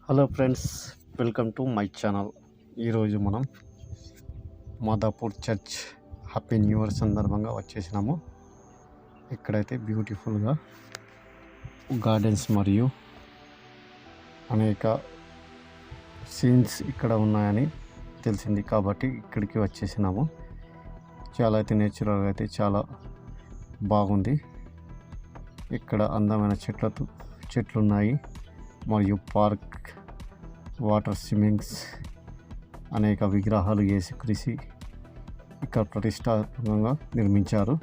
Hello friends, welcome to my channel. ఈరోజు మనం Madhapur church happy new year సందర్భంగా వచ్చేసినాము. ఇక్కడైతే బ్యూటిఫుల్గా గార్డెన్స్ మరియు అనేక సీన్స్ ఇక్కడ ఉన్నాయని తెలిసింది కాబట్టి ఇక్కడికి వచ్చేసినాము. చాలా అయితే నేచురల్గా అయితే చాలా బాగుంది. ఇక్కడ అందమైన చెట్లు ఉన్నాయి మరియు పార్క్, వాటర్ స్విమ్మింగ్స్, అనేక విగ్రహాలు యేసుక్రీస్తు ఇక్కడ ప్రతిష్టాత్మకంగా నిర్మించారు.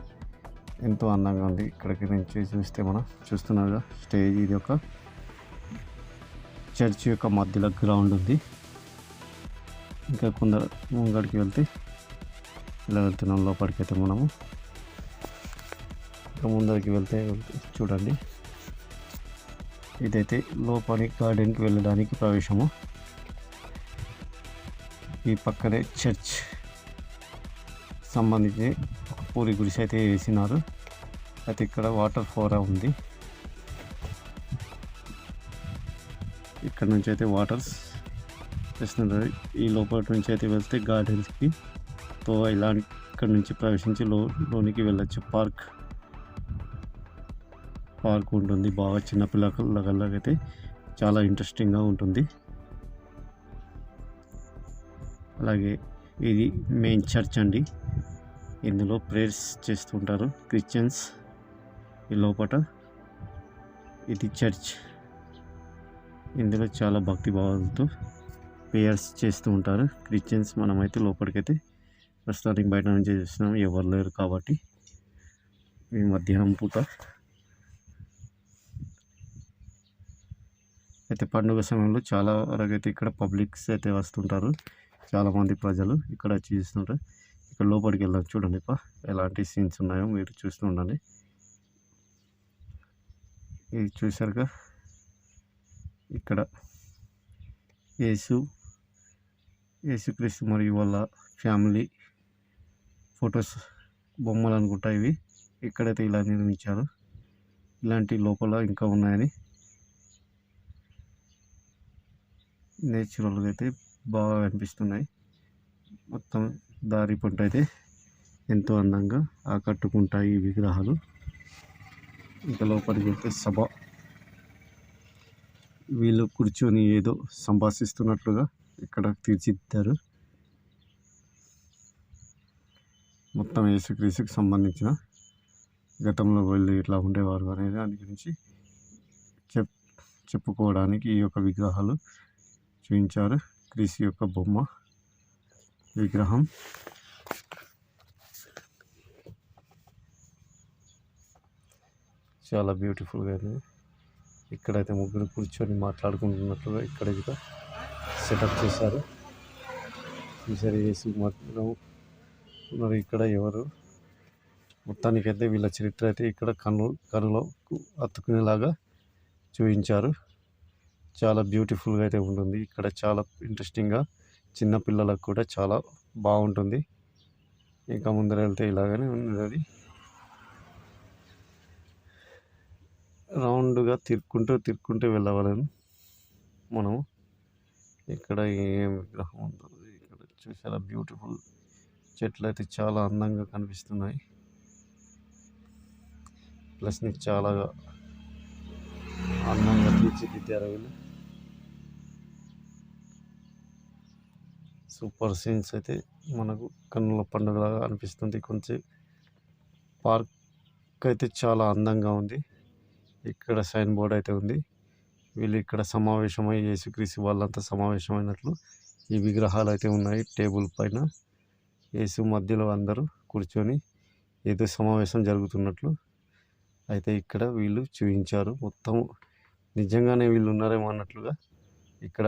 ఎంతో అందంగా ఉంది. ఇక్కడికి నుంచి చూస్తే మనం చూస్తున్నారుగా స్టేజ్. ఇది ఒక చర్చ్ యొక్క మధ్యలో గ్రౌండ్ ఉంది. ఇంకా కొందరు ముంగడికి వెళ్తే ఇలా వెళ్తున్నాం లోపలికి. అయితే మనము ఇంకా ముందరికి వెళ్తే చూడండి, ఇదైతే లోపలి గార్డెన్కి వెళ్ళడానికి ప్రవేశము. ఈ పక్కనే చర్చ్ సంబంధించి ఒక పూరి గుడిసె అయితే వేసినారు. అయితే ఇక్కడ వాటర్ ఫోరా ఉంది. ఇక్కడ నుంచి అయితే వాటర్స్ వేస్తున్నారు. ఈ లోపల నుంచి అయితే వెళ్తే గార్డెన్స్కి ఇలా ఇక్కడ నుంచి ప్రవేశించి లోనికి వెళ్ళచ్చు. పార్క్ ఉంటుంది. బాగా చిన్నపిల్లలకైతే చాలా ఇంట్రెస్టింగ్గా ఉంటుంది. అలాగే ఇది మెయిన్ చర్చ్ అండి. ఇందులో ప్రేయర్స్ చేస్తుంటారు క్రిస్టియన్స్. ఈ లోపల ఇది చర్చ్. ఇందులో చాలా భక్తి భావాలతో ప్రేయర్స్ చేస్తూ ఉంటారు క్రిస్టియన్స్. మనమైతే లోపలికైతే ప్రస్తుతానికి బయట నుంచి చూస్తున్నాం, ఎవరు లేరు కాబట్టి. ఈ మధ్యాహ్నం పూట అయితే పండుగ సమయంలో చాలా వరకు అయితే ఇక్కడ పబ్లిక్స్ అయితే వస్తుంటారు. చాలామంది ప్రజలు ఇక్కడ వచ్చి చూస్తుంటారు. ఇక్కడ లోపలికి వెళ్దాం. చూడండి ఎలాంటి సీన్స్ ఉన్నాయో మీరు చూస్తూ ఉండండి. ఇది చూసారుగా, ఇక్కడ యేసుక్రీస్తు మరియు వాళ్ళ ఫ్యామిలీ ఫొటోస్, బొమ్మలు అనుకుంటా ఇవి. ఇక్కడైతే ఇలా నిర్మించారు. ఇలాంటి లోపల ఇంకా ఉన్నాయని నేచురల్గా అయితే బాగా అనిపిస్తున్నాయి. మొత్తం దారి పంట అయితే ఎంతో అందంగా ఆకట్టుకుంటాయి ఈ విగ్రహాలు. ఇంకా లోపలికి వెళ్తే సభ, వీళ్ళు కూర్చొని ఏదో సంభాషిస్తున్నట్లుగా ఇక్కడ తీర్చిదిద్దారు. మొత్తం యేసుక్రీస్తుకి సంబంధించిన గతంలో వీళ్ళు ఇట్లా ఉండేవారు అనే దాని గురించి చెప్పుకోవడానికి ఈ యొక్క విగ్రహాలు చూపించారు. క్రీస్తు యొక్క బొమ్మ విగ్రహం. చాలా బ్యూటిఫుల్గా ఉంది. ఇక్కడైతే ముగ్గురు కూర్చొని మాట్లాడుకుంటున్నట్లుగా ఇక్కడ సెటప్ చేశారు. ఈసారి యేసు మాత్రం ఉన్నారు. ఇక్కడ ఎవరు మొత్తానికైతే వీళ్ళ చరిత్ర అయితే ఇక్కడ కనులో అతుకునేలాగా చూపించారు. చాలా బ్యూటిఫుల్గా అయితే ఉంటుంది. ఇక్కడ చాలా ఇంట్రెస్టింగ్గా చిన్నపిల్లలకు కూడా చాలా బాగుంటుంది. ఇంకా ముందర వెళ్తే ఇలాగనే ఉన్నది. రౌండ్గా తిరుక్కుంటూ వెళ్ళవలను మనము. ఇక్కడ ఏం విగ్రహం ఉందో ఇక్కడ చూసారా, బ్యూటిఫుల్ చెట్లు అయితే చాలా అందంగా కనిపిస్తున్నాయి. ప్లస్ నీకు చాలా అందంగా తీర్చిదిద్దారు వీళ్ళు. సూపర్ సీన్స్ అయితే మనకు కన్నుల పండుగలాగా అనిపిస్తుంది. కొంచెం పార్క్ అయితే చాలా అందంగా ఉంది. ఇక్కడ సైన్ బోర్డ్ అయితే ఉంది. వీళ్ళు ఇక్కడ సమావేశమై యేసుక్రీస్తు వాళ్ళంతా సమావేశమైనట్లు ఈ విగ్రహాలు అయితే ఉన్నాయి. టేబుల్ పైన యేసు మధ్యలో అందరూ కూర్చొని ఏదో సమావేశం జరుగుతున్నట్లు అయితే ఇక్కడ వీళ్ళు చూపించారు. మొత్తం నిజంగానే వీళ్ళు ఉన్నారేమో అన్నట్లుగా ఇక్కడ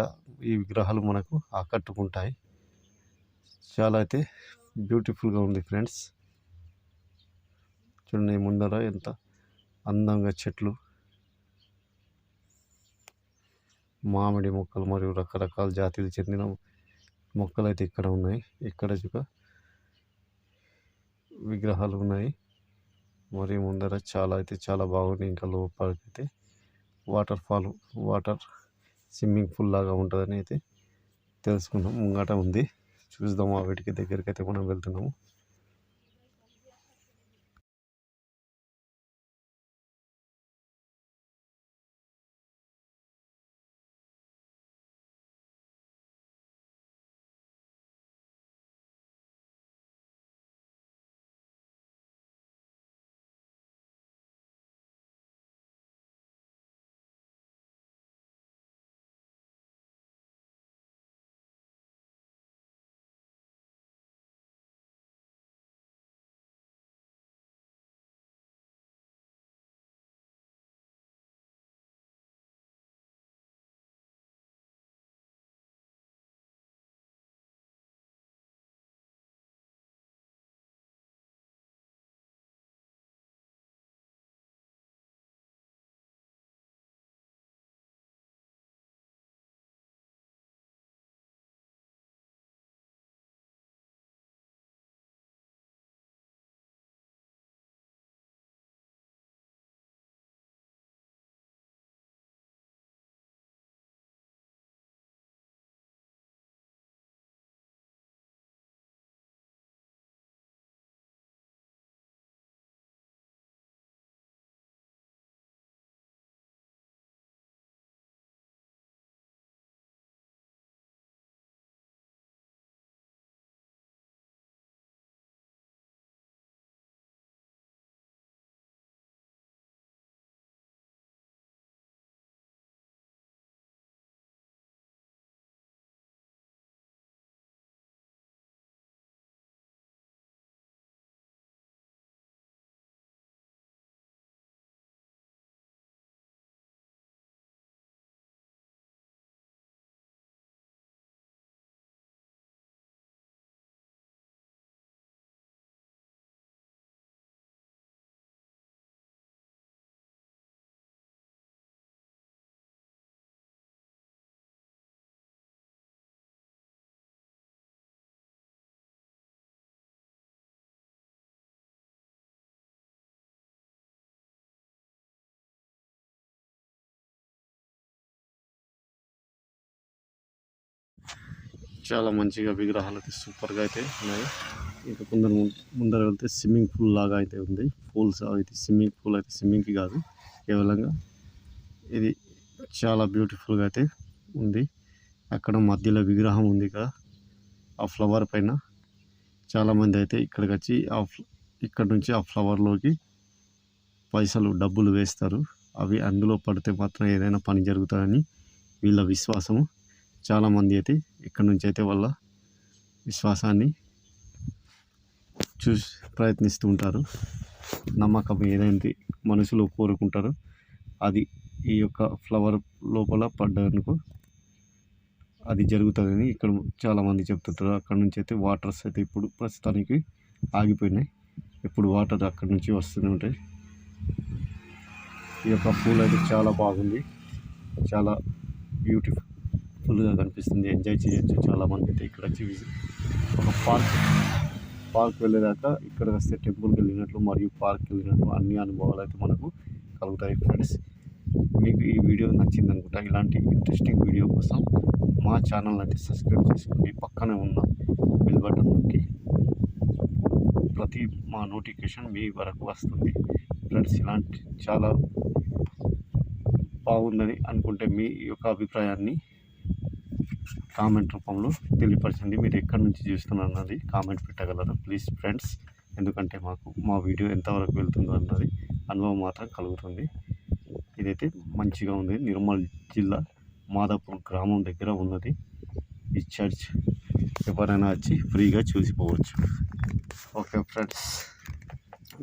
ఈ విగ్రహాలు మనకు ఆకట్టుకుంటాయి. చాలా అయితే బ్యూటిఫుల్గా ఉంది ఫ్రెండ్స్. చూడండి ముందర ఎంత అందంగా చెట్లు, మామిడి మొక్కలు మరియు రకరకాల జాతికి చెందిన మొక్కలు అయితే ఇక్కడ ఉన్నాయి. ఇక్కడ విగ్రహాలు ఉన్నాయి. మరియు ముందర చాలా బాగుంది. ఇంకా లోపలికైతే వాటర్ స్విమ్మింగ్ పూల్ లాగా ఉంటుందని అయితే తెలుసుకున్నాం. ముంగట ఉంది, చూద్దాము. ఆ వీటికి దగ్గరికి అయితే మనం వెళ్తున్నాము. చాలా మంచిగా విగ్రహాలకి సూపర్గా అయితే ఉన్నాయి. ఇంకా కొందరు ముందర వెళ్తే స్విమ్మింగ్ పూల్ లాగా అయితే ఉంది. పూల్స్ అయితే స్విమ్మింగ్ పూల్ అయితే స్విమ్మింగ్కి కాదు, కేవలంగా ఇది చాలా బ్యూటిఫుల్గా అయితే ఉంది. అక్కడ మధ్యలో విగ్రహం ఉంది కదా, ఆ ఫ్లవర్ పైన చాలామంది అయితే ఇక్కడికి వచ్చి ఇక్కడ నుంచి ఆ ఫ్లవర్లోకి పైసలు డబ్బులు వేస్తారు. అవి అందులో పడితే మాత్రం ఏదైనా పని జరుగుతుందని వీళ్ళ విశ్వాసము. చాలామంది అయితే ఇక్కడ నుంచి అయితే వాళ్ళ విశ్వాసాన్ని ప్రయత్నిస్తూ ఉంటారు. నమ్మకం ఏదైతే మనసులో కోరుకుంటారో అది ఈ యొక్క ఫ్లవర్ లోపల పడ్డనుకో అది జరుగుతుందని ఇక్కడ చాలామంది చెప్తుంటారు. అక్కడ నుంచి అయితే వాటర్స్ అయితే ఇప్పుడు ప్రస్తుతానికి ఆగిపోయినాయి. ఇప్పుడు వాటర్ అక్కడ నుంచి వస్తూనే ఉంటాయి. ఈ యొక్క పూల్ అయితే చాలా బాగుంది, చాలా బ్యూటిఫుల్గా కనిపిస్తుంది. ఎంజాయ్ చేయొచ్చు చాలామంది అయితే ఇక్కడ వచ్చి ఒక పార్క్ వెళ్ళేదాకా ఇక్కడ వస్తే టెంపుల్కి వెళ్ళినట్లు మరియు పార్క్కి వెళ్ళినట్లు అన్ని అనుభవాలు అయితే మనకు కలుగుతాయి. ఫ్రెండ్స్, మీకు ఈ వీడియో నచ్చింది అనుకుంటా. ఇలాంటి ఇంట్రెస్టింగ్ వీడియో కోసం మా ఛానల్ అయితే సబ్స్క్రైబ్ చేసుకోండి. పక్కనే ఉన్న బెల్ బటన్ నొక్కి ప్రతి మా నోటిఫికేషన్ మీ వరకు వస్తుంది. ఫ్రెండ్స్, ఇలాంటి చాలా బాగుందని అనుకుంటే మీ యొక్క అభిప్రాయాన్ని కామెంట్ రూపంలో తెలియపరచండి. మీరు ఎక్కడి నుంచి చూస్తున్నారు అన్నది కామెంట్ పెట్టగలరు ప్లీజ్ ఫ్రెండ్స్. ఎందుకంటే మాకు మా వీడియో ఎంతవరకు వెళ్తుందో అన్నది అనుభవం మాత్రం కలుగుతుంది. ఇదైతే మంచిగా ఉంది. నిర్మల్ జిల్లా మాదాపూర్ గ్రామం దగ్గర ఉన్నది ఈ చర్చ్. ఎవరైనా వచ్చి ఫ్రీగా చూసిపోవచ్చు. ఓకే ఫ్రెండ్స్,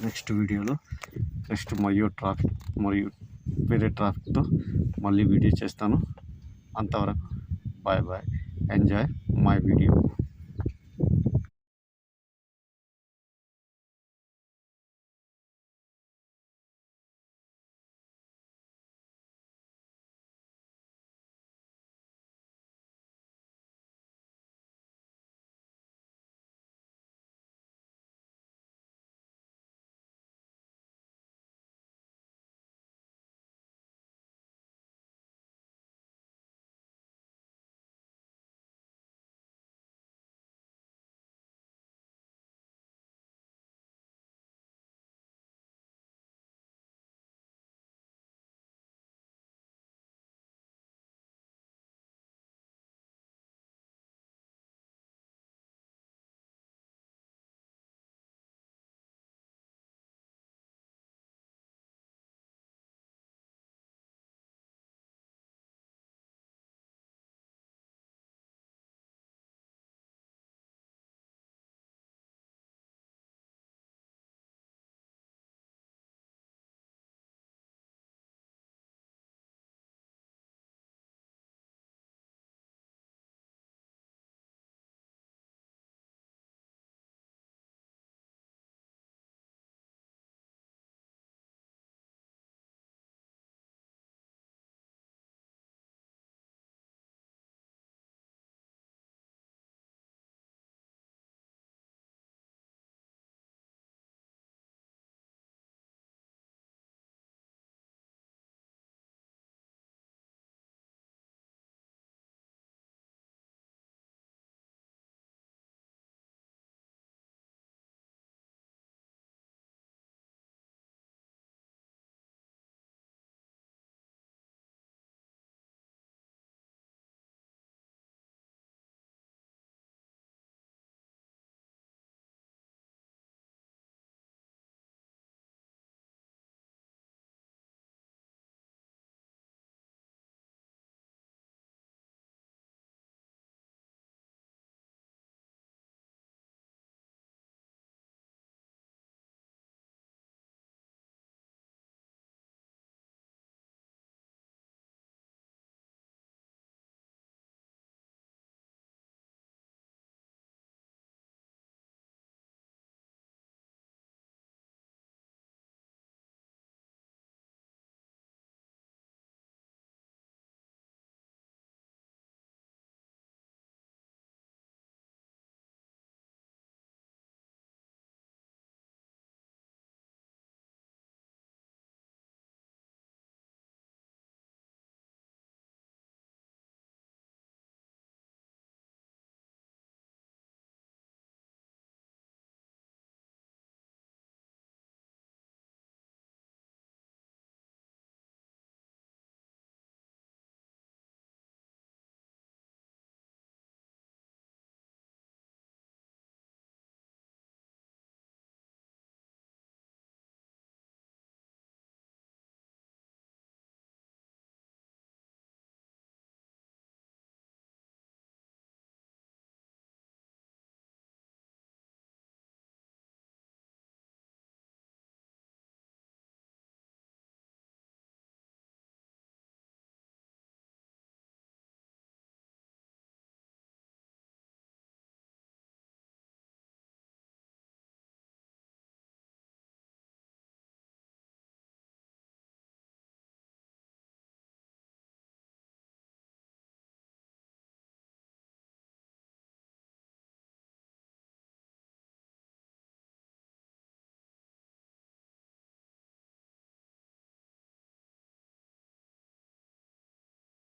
నెక్స్ట్ వీడియోలో మరియు వేరే ట్రాఫిక్తో మళ్ళీ వీడియో చేస్తాను. అంతవరకు బాయ్. Enjoy my video.